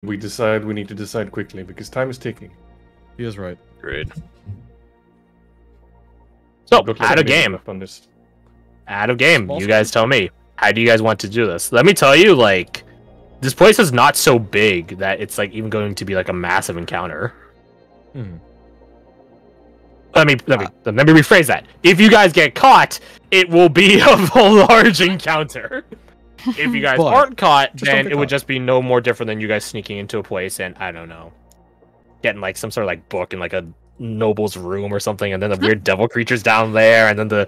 we need to decide quickly because time is ticking. He is right. Great. So, out of game. Out of game. Small You guys tell me. How do you guys want to do this? Let me tell you, like, this place is not so big that it's like even going to be like a massive encounter. Let me rephrase that. If you guys get caught, it will be a large encounter. If you guys aren't caught, then it would just be no more different than you guys sneaking into a place and I don't know, getting like some sort of like book in like a noble's room or something, and then the weird devil creatures down there, and then the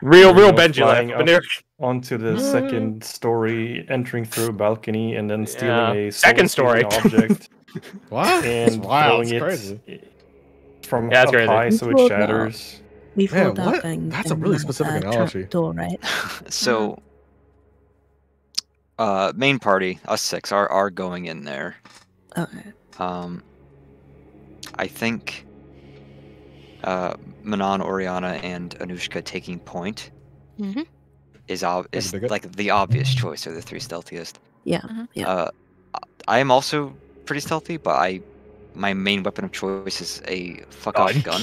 real Benji life onto the second story, entering through a balcony, and then stealing a second story object. What? And throwing it crazy. from up high so it shatters. That's a really specific analogy. Door, right? So, main party, us 6 are going in there. Okay. I think Manon, Oriana, and Anushka taking point is like the obvious choice. Are the 3 stealthiest? Yeah. Yeah. I am also pretty stealthy, but my main weapon of choice is a fuck-off gun.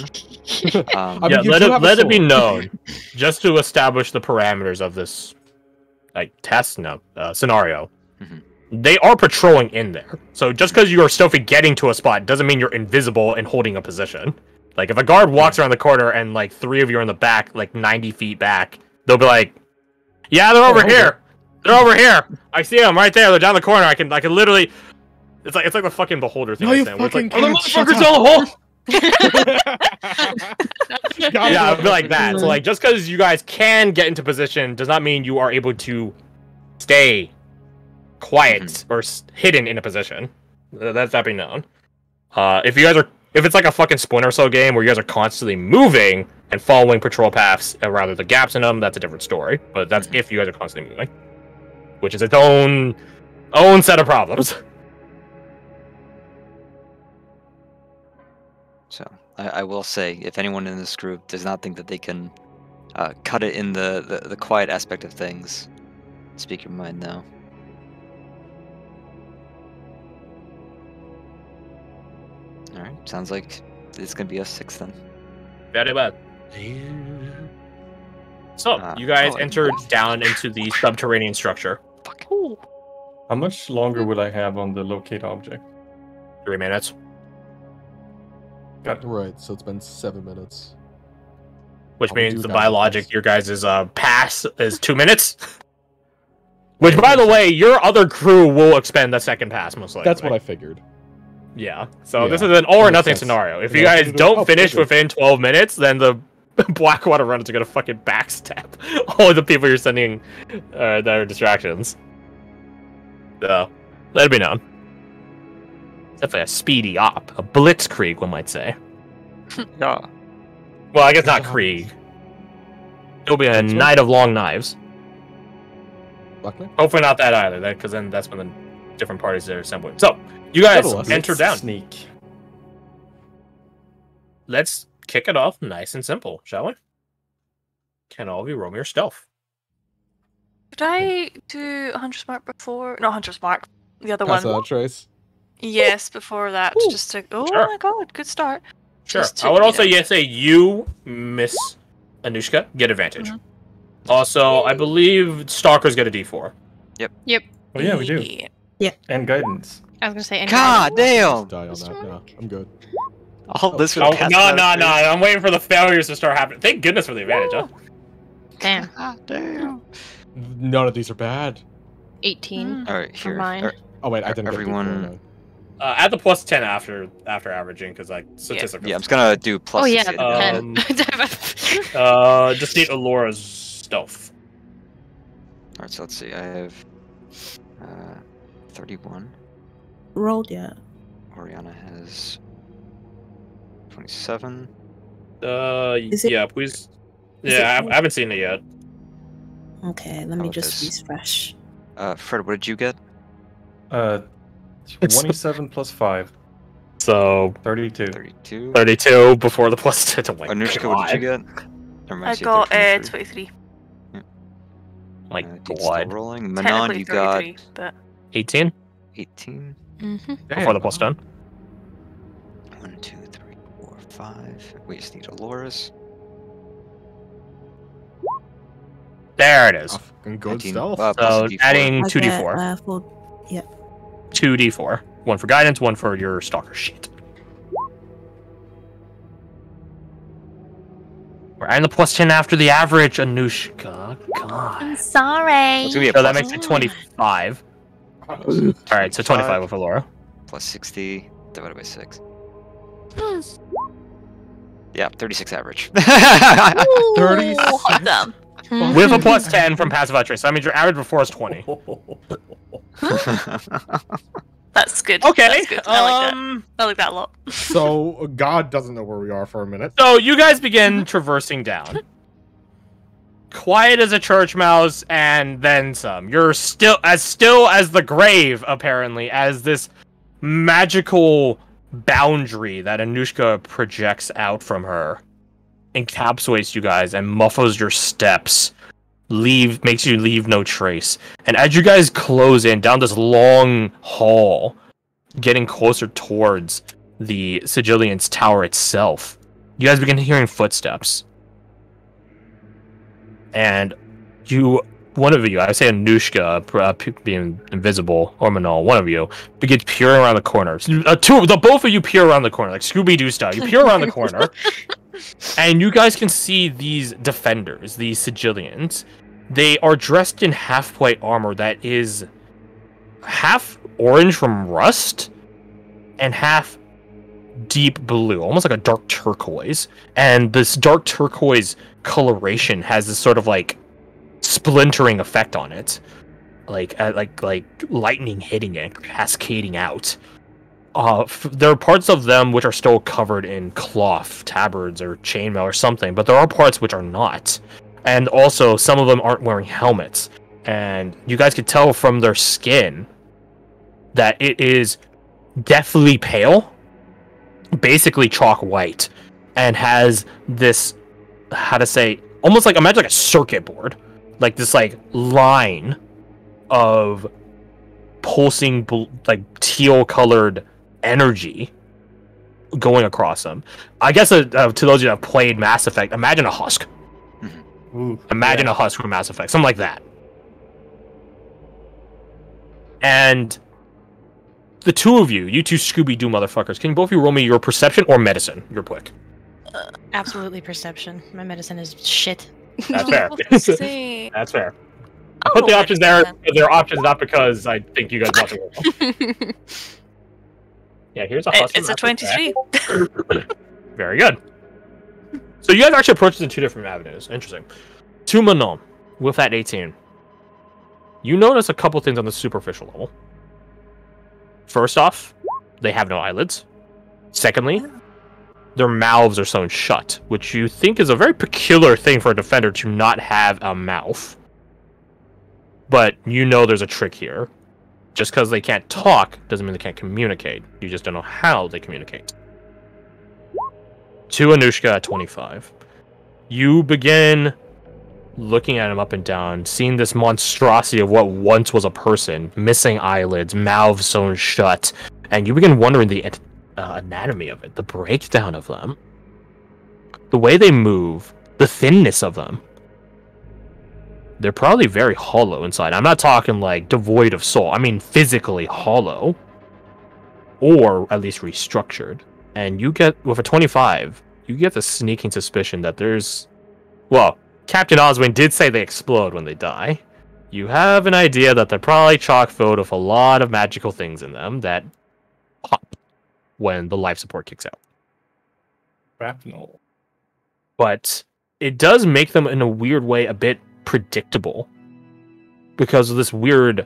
Let it be known, just to establish the parameters of this like scenario. They are patrolling in there. So just because you are stealthy getting to a spot doesn't mean you're invisible and holding a position. Like, if a guard walks around the corner and, like, 3 of you are in the back, like, 90 feet back, they'll be like, yeah, they're over here! They're over here! I see them right there, they're down the corner, I can literally... It's like the fucking beholder thing. No, you fucking can't. Oh, the motherfucker's down the hole! Yeah, it'll be like that. So, like, just because you guys can get into position does not mean you are able to stay quiet or hidden in a position. That's that being known. If it's like a fucking Splinter Cell game where you guys are constantly moving and following patrol paths, and rather the gaps in them, that's a different story. But that's if you guys are constantly moving, which is its own set of problems. So I will say, if anyone in this group does not think that they can cut it in the quiet aspect of things, speak your mind now. Alright, sounds like it's gonna be us 6 then. Very bad. So, you guys entered down into the subterranean structure. How much longer will I have on the locate object? 3 minutes. Right, so it's been 7 minutes. Which means by logic, your guys' pass is 2 minutes. Which, by the way, your other crew will expend the second pass, most likely. That's what I figured. Yeah, so this is an all or nothing scenario. If you guys don't finish within 12 minutes, then the Blackwater runners are gonna fucking backstab all the people you're sending that are distractions. So, let it be known. Definitely a speedy op. A blitzkrieg, one might say. Yeah. Well, I guess not Krieg. It'll be a night of long knives. Hopefully not that either, because then that's when the different parties are assembling. So, you guys enter down. Sneak. Let's kick it off nice and simple, shall we? Can all of you roll me your stealth? Did I do Hunter's Mark before? No, Hunter's Mark. The other one. Trace? Yes, before that. Ooh, just to... Oh my god, good start. Sure. I would also say you, Miss Anushka, get advantage. Also, I believe Stalkers get a D4. Yep. Oh yeah, we do. Yeah. And guidance. I was gonna say. God damn! Die on that. No, I'm good. All this No, I'm waiting for the failures to start happening. Thank goodness for the advantage, huh? Damn. God damn. None of these are bad. 18. Alright, here. Mine. Oh wait, I didn't Everyone- get Add the plus 10 after averaging, because like statistically. Yeah, I'm just gonna do plus. Oh yeah, 60. 10. Just need Alora's stealth. Alright, so let's see. I have 31. Rolled yet? Oriana has 27. Yeah, please. Yeah, I haven't seen it yet. Okay, let me just refresh. Fred, what did you get? 27 plus 5. So 32. 32. 32 before the plus 10. Oh Anushka, what did you get? I got 23. My Dean's god. still rolling. Manon, you got 33, but... 18? 18. Before the plus 10. 1, 2, 3, 4, 5. We just need Alora's. There it is. Fucking good 19, stealth. plus So a D4. adding I 2d4. get, 4, yeah. 2d4. One for guidance, one for your stalker sheet. We're adding the plus 10 after the average, Anushka. God. I'm sorry. It's gonna be a So that plus, makes it 25. Alright, so 25 with Alora. plus 60 divided by 6. Yeah, 36 average. 36. Awesome. With a plus 10 from passive trace. So that means your average before is 20. That's good. Okay. That's good. I like that. I like that a lot. So God doesn't know where we are for a minute. So you guys begin traversing down. Quiet as a church mouse, and then some. You're still as the grave, apparently, as this magical boundary that Anushka projects out from her encapsulates you guys and muffles your steps. Makes you leave no trace. And as you guys close in down this long hall, getting closer towards the Sigillian's tower itself, you guys begin hearing footsteps. And one of you, I say Anushka, being invisible, or Manal, one of you, begins peering around the corner. Both of you peer around the corner, like Scooby-Doo style. You peer around the corner, and you guys can see these defenders, these Sigillians. They are dressed in half-white armor that is half orange from rust and half deep blue, almost like a dark turquoise. And this dark turquoise coloration has this sort of like splintering effect on it, like lightning hitting it, cascading out. There are parts of them which are still covered in cloth, tabards, or chainmail or something, but there are parts which are not. And also, some of them aren't wearing helmets. And you guys can tell from their skin that it is deathly pale, basically chalk white, and has this, almost like, imagine like a circuit board. Like this like line of pulsing like teal colored energy going across them. I guess to those of you that have played Mass Effect, imagine a husk. Imagine a husk from Mass Effect, something like that. And the two of you two Scooby-Doo motherfuckers, can both of you roll me your perception or medicine real quick? Absolutely perception. My medicine is shit. That's fair. See. That's fair. I put the options there because they're options, not because I think you guys want to roll. Yeah, here's a husk. It's a 23. Very good. So you guys actually approach this in two different avenues. Interesting. To Manon, with that 18, you notice a couple things on the superficial level. First off, they have no eyelids. Secondly, their mouths are sewn shut, which you think is a very peculiar thing for a defender to not have a mouth. But you know there's a trick here. Just because they can't talk doesn't mean they can't communicate. You just don't know how they communicate. To Anushka at 25. You begin looking at him up and down, seeing this monstrosity of what once was a person, missing eyelids, mouths sewn shut, and you begin wondering the anatomy of it, the breakdown of them, the way they move, the thinness of them. They're probably very hollow inside. I'm not talking like devoid of soul. I mean physically hollow, or at least restructured. And you get, with a 25, you get the sneaking suspicion that there's, well, Captain Oswin did say they explode when they die. You have an idea that they're probably chock filled with a lot of magical things in them that pop when the life support kicks out. Shrapnel. But it does make them, in a weird way, a bit predictable. Because of this weird...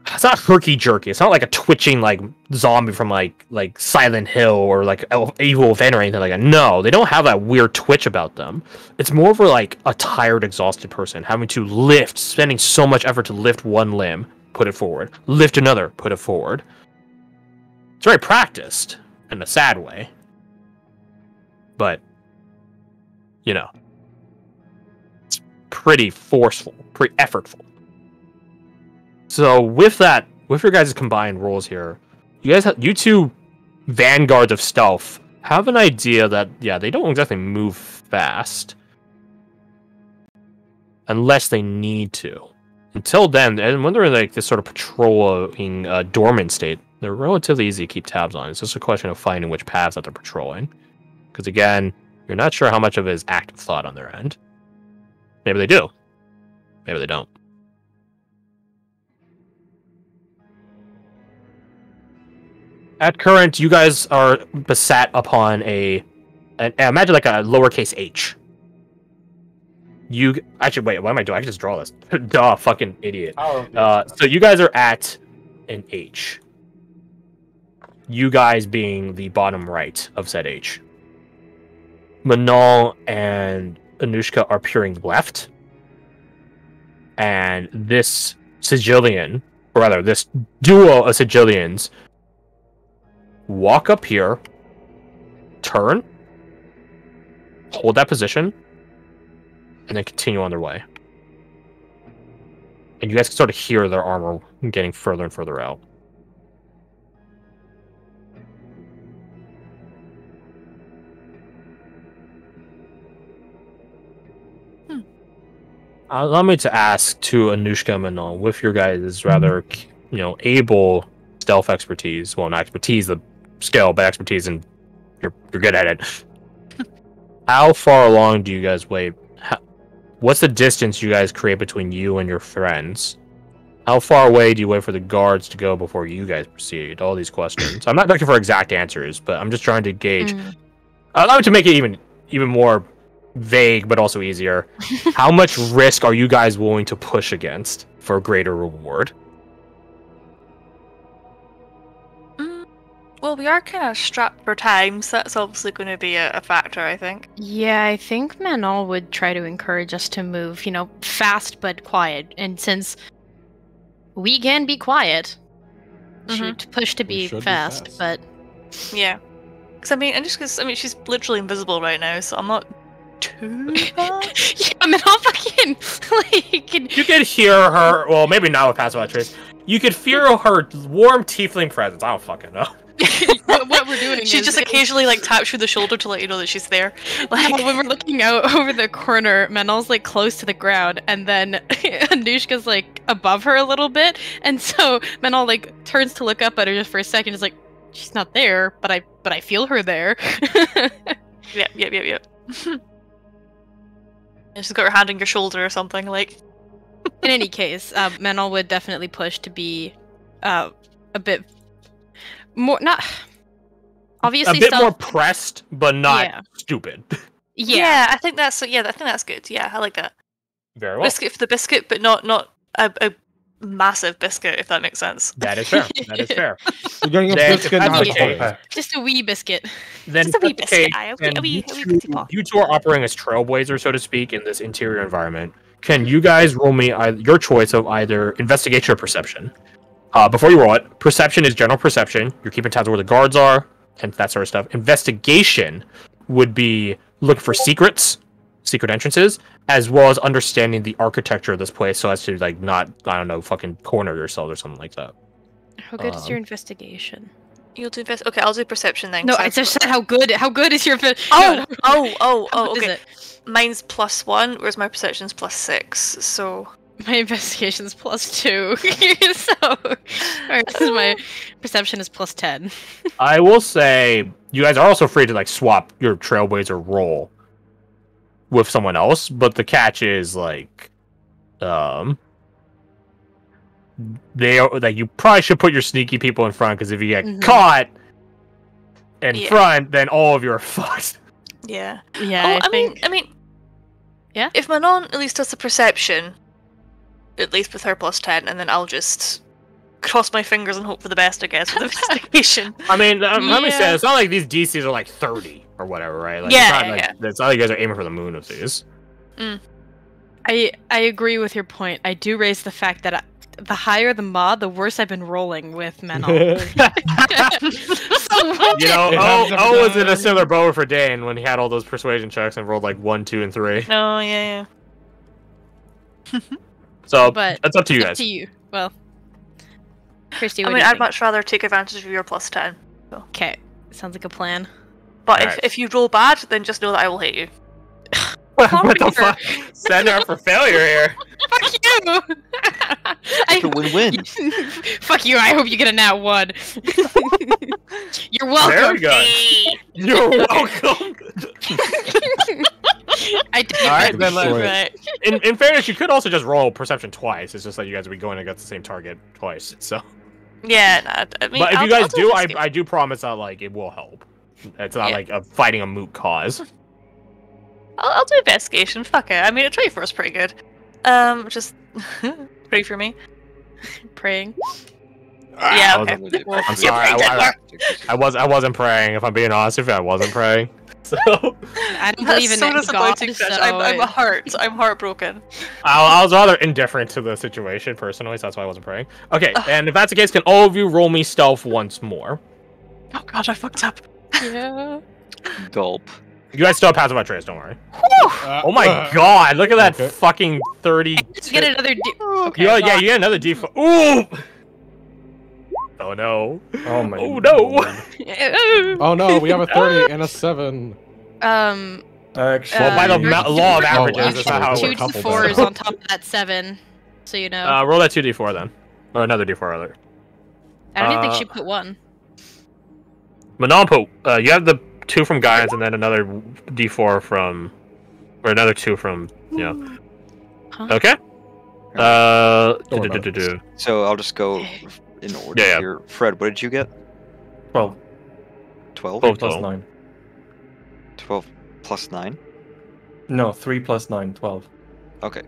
It's not herky-jerky. It's not like a twitching like zombie from like Silent Hill or like Evil Within or anything like that. No, they don't have that weird twitch about them. It's more of like a tired, exhausted person having to lift, spending so much effort to lift one limb, put it forward, lift another, put it forward. It's very practiced in a sad way, but you know, it's pretty forceful, pretty effortful. So with that, with your guys' combined rolls here, you two vanguards of stealth have an idea that they don't exactly move fast unless they need to. Until then, and when they're in like this sort of patrolling dormant state, they're relatively easy to keep tabs on. It's just a question of finding which paths that they're patrolling. Because again, you're not sure how much of it is active thought on their end. Maybe they do. Maybe they don't. At current, you guys are beset upon imagine like a lowercase h. Actually, wait, what am I doing? I can just draw this. Duh, fucking idiot. So you guys are at an H. You guys being the bottom right of said H. Manal and Anushka are peering left. And this Sigillian, or rather, this duo of Sigillians walk up here, turn, hold that position, and then continue on their way. And you guys can sort of hear their armor getting further and further out. Allow me to ask to Anushka and Manal, with your guys' rather, able stealth expertise, well, not expertise, the skill, but expertise, and you're good at it. How far along do you guys wait? What's the distance you guys create between you and your friends? How far away do you wait for the guards to go before you guys proceed? All these questions. I'm not looking for exact answers, but I'm just trying to gauge. Allow me to make it even more vague, but also easier. How much risk are you guys willing to push against for a greater reward? Well, we are kind of strapped for time, so that's obviously going to be a factor, I think. Yeah, I think Manal would try to encourage us to move, fast but quiet. And since we can be quiet, should push to be fast, but... Yeah. Because, she's literally invisible right now, so I'm not too bad. Yeah, Manal fucking, You could hear her, well, maybe not with passive trace. You could feel her warm tiefling presence. I don't fucking know. what we're doing she just occasionally taps you the shoulder to let you know that she's there. When we're looking out over the corner, Manal's close to the ground, and then Anushka's above her a little bit, and so Manal turns to look up at her just for a second. Is she's not there, but I feel her there. Yep. And she's got her hand on your shoulder or something. In any case, Manal would definitely push to be a bit more, not obviously a bit more pressed, but not stupid. Yeah, I think that's good. Yeah, I like that. Very well. Biscuit for the biscuit, but not a massive biscuit, if that makes sense. That is fair. That is fair. You're getting a biscuit, not a whole pack. Just a wee biscuit. Then just a wee biscuit. You two are operating as trailblazers, so to speak, in this interior environment. Can you guys roll me your choice of either investigation or perception? Before you roll it, perception is general perception. You're keeping tabs on where the guards are and that sort of stuff. Investigation would be looking for secret entrances, as well as understanding the architecture of this place, so as to not, I don't know, fucking corner yourself or something like that. How good is your investigation? You'll do okay, I'll do perception then. No, I just said how good is your okay. Mine's +1, whereas my perception's +6, so... My investigation's +2, so my perception is +10. I will say, you guys are also free to swap your trailblazer roll with someone else, but the catch is they are you probably should put your sneaky people in front, because if you get caught in front, then all of you are fucked. Yeah. Yeah. I mean, yeah. If Manon at least does the perception, at least with her +10, and then I'll just cross my fingers and hope for the best, I guess, with investigation. I mean, let me say, it's not like these DCs are 30 or whatever, right? It's not like you guys are aiming for the moon with these. I agree with your point. I do raise the fact that the higher the mod, the worse I've been rolling with Manon. O was in a similar boat for Dane when he had all those persuasion checks and rolled 1, 2, and 3. Oh, yeah. So, but it's up to you guys. Up to you. Well, Christy, I mean, I'd much rather take advantage of your +10. So. Okay, sounds like a plan. But if you roll bad, then just know that I will hate you. What the fuck? Send her up for failure here. Fuck you! It's a win-win. Fuck you, I hope you get a nat 1. You're welcome. There we go. You're welcome. I did. Alright, then in fairness, you could also just roll perception twice. It's just that you guys would be going against the same target twice. So. Yeah, nah, I mean, but if you guys do, I do promise that like it will help. It's not like fighting a moot cause. I'll do investigation. Fuck it. I mean, a 24 is pretty good. Just pray for me. Praying. Yeah. Okay. I'm sorry. I wasn't praying. If I'm being honest with you, I wasn't praying. So I don't believe in that God. So... I'm heartbroken. I was rather indifferent to the situation personally, so that's why I wasn't praying. Okay, and if that's the case, can all of you roll me stealth once more? Oh god, I fucked up. Yeah. Gulp. You guys still have passive by trace, don't worry. Oh my god, look at that fucking 30. Get another D. Okay, yeah, you get another D4. Ooh! Oh no. Oh my Oh no. Oh no, we have a 30 and a 7. Actually, well, by the law of averages, that's not how it works. 2 D4s on top of that 7, so you know. Roll that 2d4 then. Or another d4 rather. I don't even think she put 1. Manampo, you have the 2 from guidance and then another d4 from... Or another 2 from... Yeah. Huh? Okay. So I'll just go in order here. Fred, what did you get? 12. 12? Plus 9. 12 plus 9? No, 3 plus 9, 12. Okay.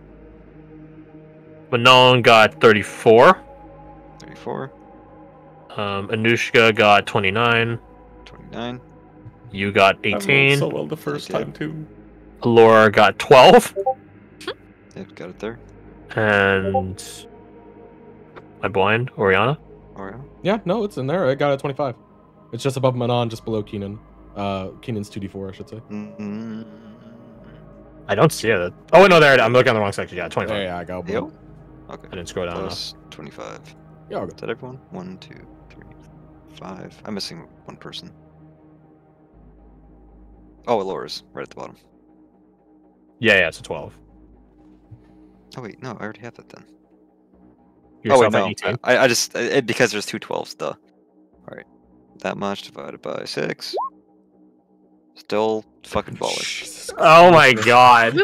Manon got 34. 34. Anushka got 29. 29. You got 18. So well the first time too. Laura got 12. Yep, got it there. And my blind, Oriana? Yeah, no, it's in there. I got a 25. It's just above Manon, just below Keenan. Keenan's 2d4, I should say. I don't see it. Oh, no, there. I'm looking on the wrong section. Yeah, 25. Yeah, I got Yep. Okay. I didn't scroll down Plus enough. 25. Yeah, Is that everyone? 1, 2, 3, 5. I'm missing one person. Oh, Laura's right at the bottom. Yeah, it's a 12. Oh wait, no, I already have that then. Yourself no, 18? I just because there's 2 12s, duh. All right, that much divided by 6. Still fucking baller. Oh my god!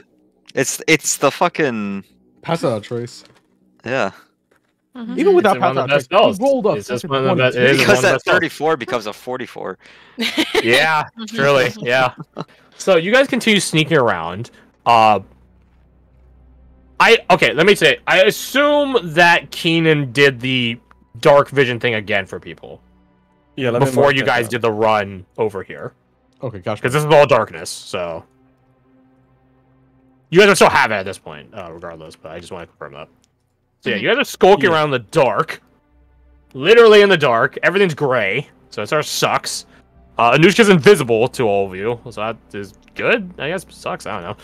It's the fucking pass out trace. Yeah. Even without pass out trace, he rolled up. Because that 34 becomes a 44. Yeah, surely. Yeah. So you guys continue sneaking around. Okay, let me say, I assume that Keenan did the dark vision thing again for people. Yeah, before you guys did the run over here. Okay, gotcha. Because this is all darkness, so you guys will still have it at this point, regardless. But I just want to confirm that. So yeah, you guys are skulking around in the dark, literally in the dark. Everything's gray, so it sort of sucks. Anushka's invisible to all of you, so that is good. I guess sucks. I don't know.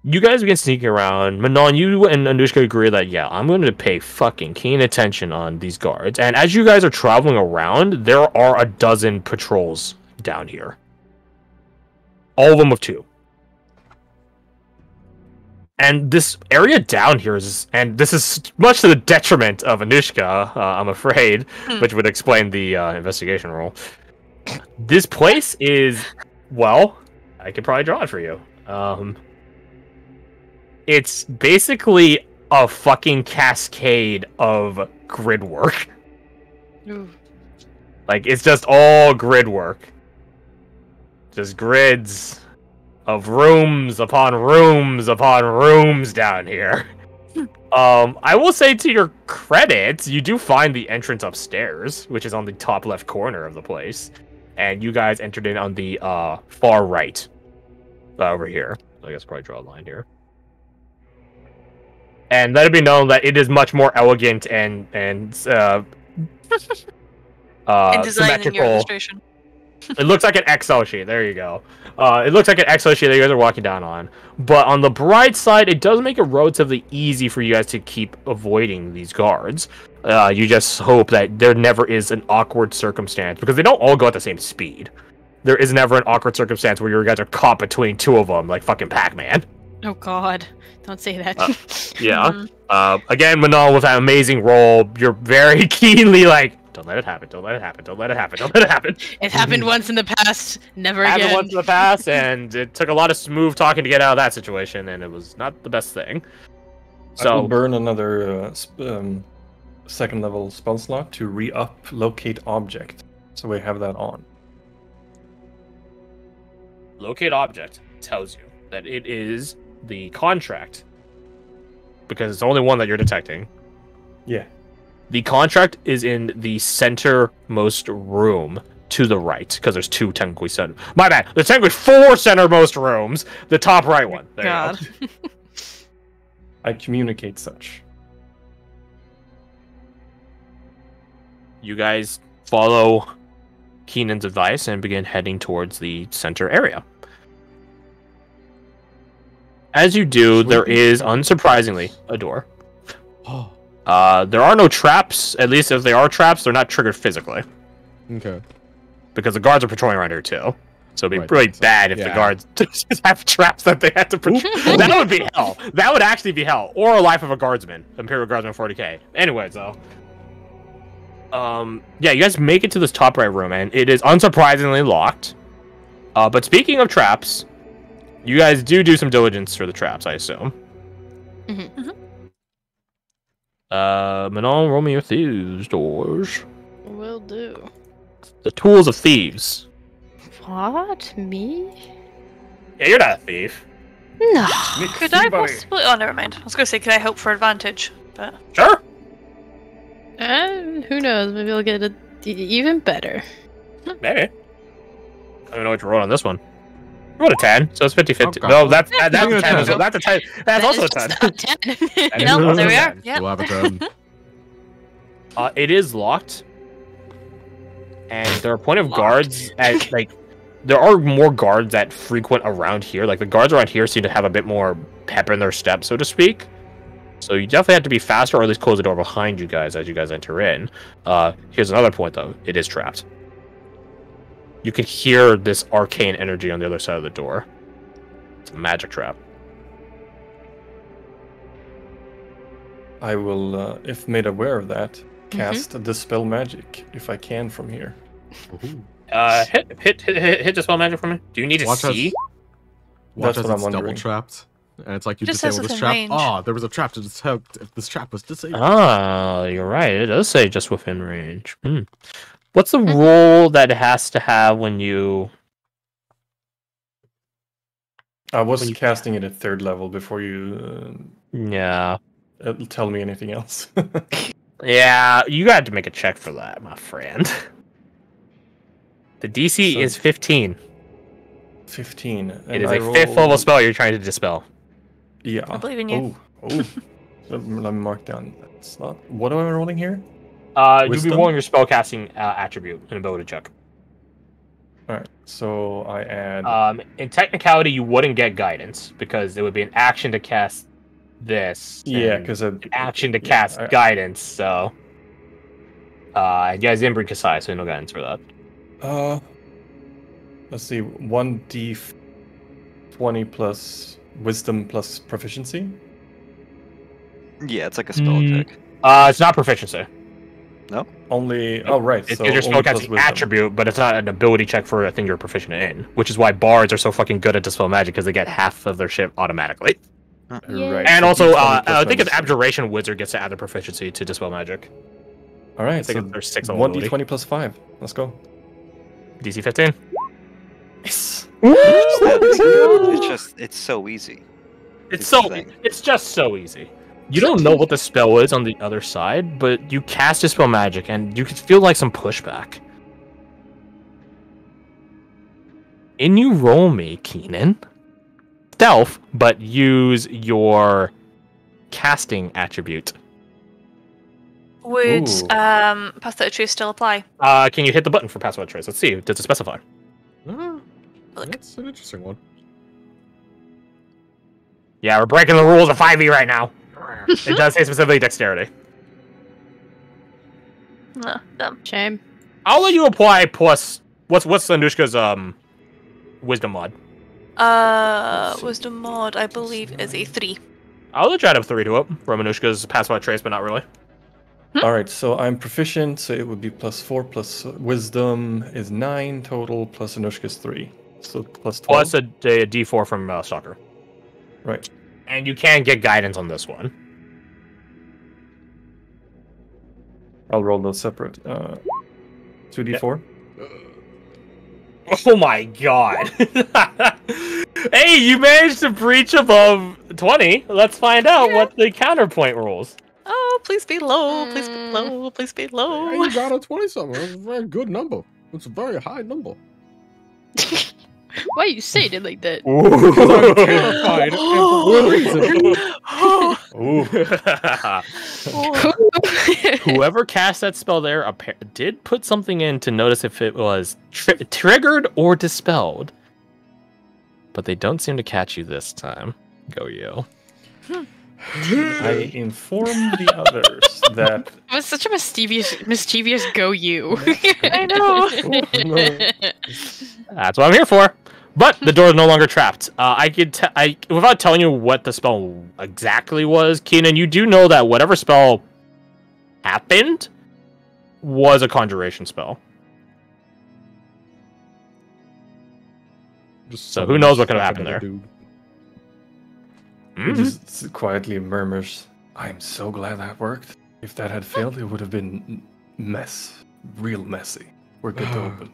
You guys begin sneaking around. Manon, you and Anushka agree that, yeah, I'm going to pay fucking keen attention on these guards. And as you guys are traveling around, there are a dozen patrols down here. All of them with 2. And this area down here is, and this is much to the detriment of Anushka, I'm afraid, which would explain the investigation roll. This place is, well, I could probably draw it for you. It's basically a fucking cascade of grid work. Like, it's just all grid work. Just grids of rooms upon rooms upon rooms down here. I will say, to your credit, you do find the entrance upstairs, which is on the top left corner of the place. And you guys entered in on the far right. Over here. So I guess I'll probably draw a line here. And let it be known that it is much more elegant and symmetrical. It looks like an Excel sheet. There you go. It looks like an Excel sheet that you guys are walking down on. But on the bright side, it does make it relatively easy for you guys to keep avoiding these guards. You just hope that there never is an awkward circumstance, because they don't all go at the same speed. There is never an awkward circumstance where you guys are caught between two of them, like fucking Pac-Man. Oh god, don't say that. Yeah. Again, Manon, with that amazing roll, you're very keenly like, don't let it happen, don't let it happen, don't let it happen, don't let it happen. It happened once in the past, never again. Happened once in the past, and it took a lot of smooth talking to get out of that situation, and it was not the best thing. So I will burn another second level spell slot to re-up locate object. So we have that on. Locate object tells you that it is the contract, because it's the only one that you're detecting. Yeah. The contract is in the centermost room to the right, because there's two technically center. My bad. There's technically 4 centermost rooms. The top right one. There God. you go. I communicate such. You guys follow Keenan's advice and begin heading towards the center area. As you do, there is, unsurprisingly, a door. Oh. There are no traps. At least if they are traps, they're not triggered physically. Okay. Because the guards are patrolling around here too. So it'd be Right, really so, bad if the guards just have traps that they had to patrol. That would be hell. That would actually be hell. Or a life of a guardsman. Imperial Guardsman 40k. Anyways, though. Yeah, you guys make it to this top right room, and it is unsurprisingly locked. But speaking of traps, you guys do some diligence for the traps, I assume. Mm-hmm. Manon, roll me your thieves' doors. Will do. The tools of thieves. What? Me? Yeah, you're not a thief. No. Could I possibly... Oh, never mind. I was going to say, could I help for advantage? But... Sure. Who knows? Maybe I'll get it even better. Maybe. I don't know what you rolled on this one. You rolled a 10, so it's 50-50. Oh, No, that's a 10. God. That's a 10. That's also a 10. No, there we are. We'll have a 10. It is locked. And there are plenty of guards at, like, there are more guards that frequent around here. Like, the guards around here seem to have a bit more pep in their step, so to speak. So you definitely have to be faster, or at least close the door behind you guys as you guys enter in. Here's another point, though. It is trapped. You can hear this arcane energy on the other side of the door. It's a magic trap. I will, if made aware of that, cast Dispel Magic, if I can from here. Hit Dispel Magic for me. Do you need to see? Watch That's as what I'm it's wondering. double trapped. And it's like you Just disable says this within trap. range. Oh, there was a trap to detect if this trap was disabled. Ah, you're right. It does say just within range. What's the rule that it has to have when you... I was casting it at 3rd level before you Yeah. tell me anything else. Yeah, you got to make a check for that, my friend. The DC is 15. 15. It is a 5th level spell you're trying to dispel. Yeah. I believe in you. Oh. Let me mark down that slot. What am I rolling here? You'll be Wisdom? rolling your spellcasting attribute and ability check. Alright, so I add... In technicality, you wouldn't get guidance, because it would be an action to cast this. Yeah, and because... an action to cast guidance, so... you guys didn't bring Kasai, so no guidance for that. Let's see, 1d20 plus wisdom plus proficiency? Yeah, it's like a spell check. It's not proficiency. No? Only... Oh, right. It's so your only plus spellcasting wisdom. attribute, but it's not an ability check for a thing you're proficient in. Which is why bards are so fucking good at Dispel Magic, because they get half of their shit automatically. Right. And so also, D20 plus I think it's wisdom. Abjuration Wizard gets to add the proficiency to Dispel Magic. Alright, I think so there's 6 ability. 1d20 plus 5. Let's go. DC 15. Yes! It's so easy. It's just so easy. You don't know what the spell is on the other side, but you cast Dispel Magic, and you can feel like some pushback. And you roll me, Keenan. Stealth, but use your casting attribute. Would Ooh. Pass Without a Trace still apply? Can you hit the button for Pass Without Trace? Let's see. Does it specify? That's an interesting one. Yeah, we're breaking the rules of 5e right now. It does say specifically dexterity. No, dumb. Shame. I'll let you apply plus. What's Anushka's wisdom mod? Wisdom mod, I believe, is a 3. I'll let you add up 3 to it from Anushka's pass without trace, but not really. All right, so I'm proficient, so it would be +4 plus wisdom is 9 total, plus Anushka's 3, so plus 12. Plus a D4 from Stalker. Right. And you can get guidance on this one. I'll roll those separate. 2d4. Oh my god. Hey, you managed to breach above 20. Let's find out what the counterpoint rules. Oh, please be low, please be low, please be low. Yeah, you got a 20-something. That's a very good number. It's a very high number. Why you saying it like that? Because I'm terrified and for good reason. Whoever cast that spell there did put something in to notice if it was triggered or dispelled. But they don't seem to catch you this time. Go you. I informed the others that... It was such a mischievous go you. I know. That's what I'm here for. But the door is no longer trapped. I could, without telling you what the spell exactly was, Keenan, you do know that whatever spell happened was a conjuration spell. So who knows what could have happened there? He just quietly murmurs, I'm so glad that worked. If that had failed, it would have been real messy. We're good to open.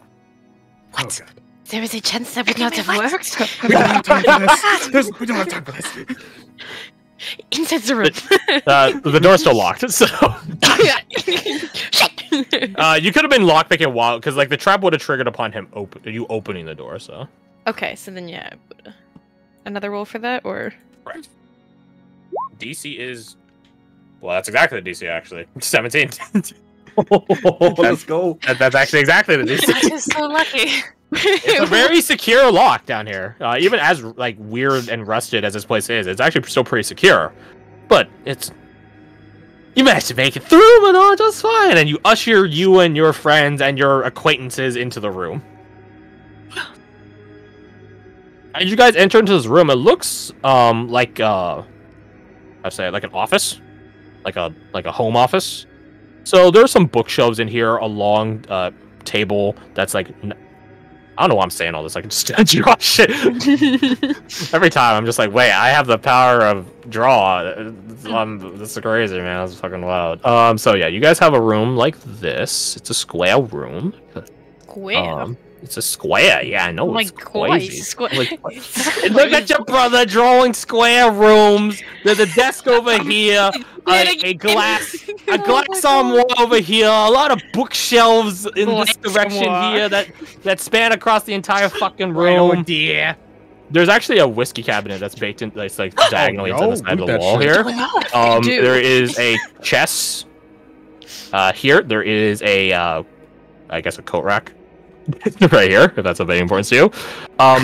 What? Okay. There is a chance that would not have worked? We don't have time for this. We don't have time for this. Inside the room. The door's still locked, so... you could have been lockpicking while, because like the trap would have triggered upon him you opening the door, so... Okay, so then yeah, another roll for that, or... Right. DC is... Well, that's exactly the DC, actually. 17. Let's go. That's actually exactly the DC. That is so lucky. It's a very secure lock down here. Even as like weird and rusted as this place is, it's actually still pretty secure. But it's... You managed to make it through, but all just fine. And you usher you and your friends and your acquaintances into the room. As you guys enter into this room, it looks like I'd say like an office, like a home office. So there's some bookshelves in here, a long table that's like I don't know why I'm saying all this. I can just draw shit every time. I'm just like, wait, I have the power of draw. This is crazy, man. That's fucking wild. So yeah, you guys have a room like this. It's a square room. Square. It's a square, yeah, I know. Oh my it's god, crazy. like, look at your brother drawing square rooms. There's a desk over here, a glass on wall over here, a lot of bookshelves in this direction here that span across the entire fucking room. Oh dear. There's actually a whiskey cabinet that's baked in, that's like diagonally into the side of the wall shit. here. There is a chest here. There is a, I guess a coat rack. Right here, if that's of any importance to you.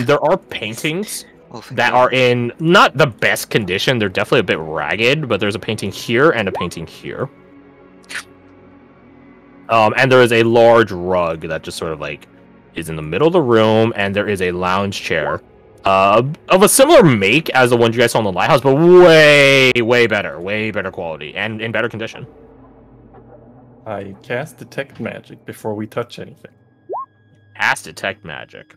There are paintings that are in not the best condition. They're definitely a bit ragged, but there's a painting here and a painting here. And there is a large rug that just sort of like is in the middle of the room, and there is a lounge chair of a similar make as the one you guys saw in the lighthouse, but way better quality and in better condition. I cast Detect Magic before we touch anything. Cast Detect Magic.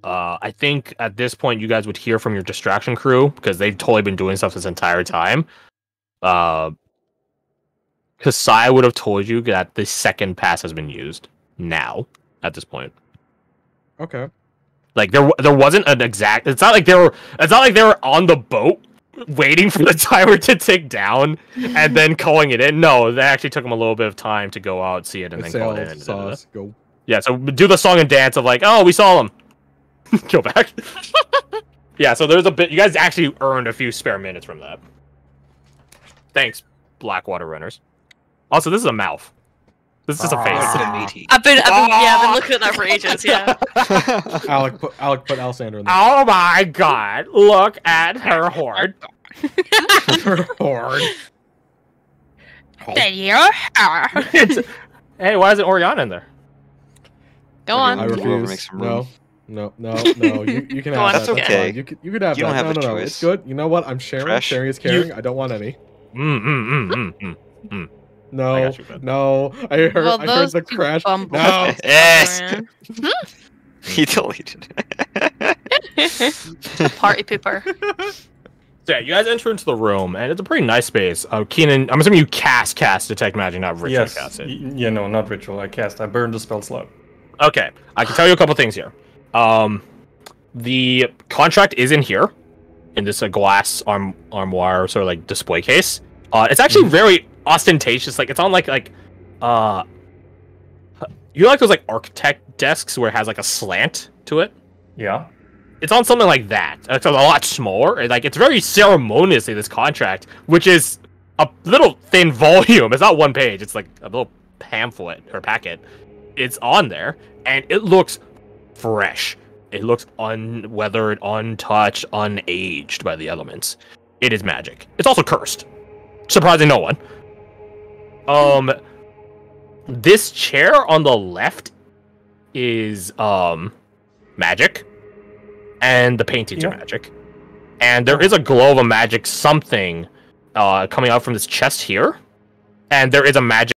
I think at this point you guys would hear from your distraction crew because they've totally been doing stuff this entire time. Kasai would have told you that the second pass has been used now at this point. Okay. Like there wasn't an exact. It's not like they were on the boat waiting for the timer to tick down and then calling it in. No, that actually took them a little bit of time to go out, see it, and then call it in. Go. Yeah, so do the song and dance of like, oh, we saw them. Go back. Yeah, so there's a bit. You guys actually earned a few spare minutes from that. Thanks, Blackwater runners. Also, this is a mouth. This is just a face. I've been looking at that for ages. Yeah. Alec put Alsander in there. Oh my god! Look at her hoard. Her hoard. There you are. Hey, why isn't Oriana in there? Go on. I refuse. No. You can Go have on, that. That's okay. You can have You that. don't have a No. choice. It's good. You know what? I'm sharing. Fresh. Sharing is caring. I don't want any. No, I got you, bud. no. I heard those the two crash. bumbles No. are Yes. around. He deleted it. Party pooper. So yeah, you guys enter into the room, and it's a pretty nice space. Keenan, I'm assuming you cast Detect Magic, not ritual Yes. cast it. No, not ritual. I burned the spell slot. Okay, I can tell you a couple things here. The contract is in here, in this glass armoire sort of like display case. It's actually very ostentatious. Like it's on like you know, like those like architect desks where it has like a slant to it. Yeah. It's on something like that. It's a lot smaller. Like it's very ceremoniously this contract, which is a little thin volume. It's not one page. It's like a little pamphlet or packet. It's on there, and it looks fresh. It looks unweathered, untouched, unaged by the elements. It is magic. It's also cursed, surprising no one. This chair on the left is magic, and the paintings are magic, and there is a glow of a magic something coming out from this chest here, and there is a magic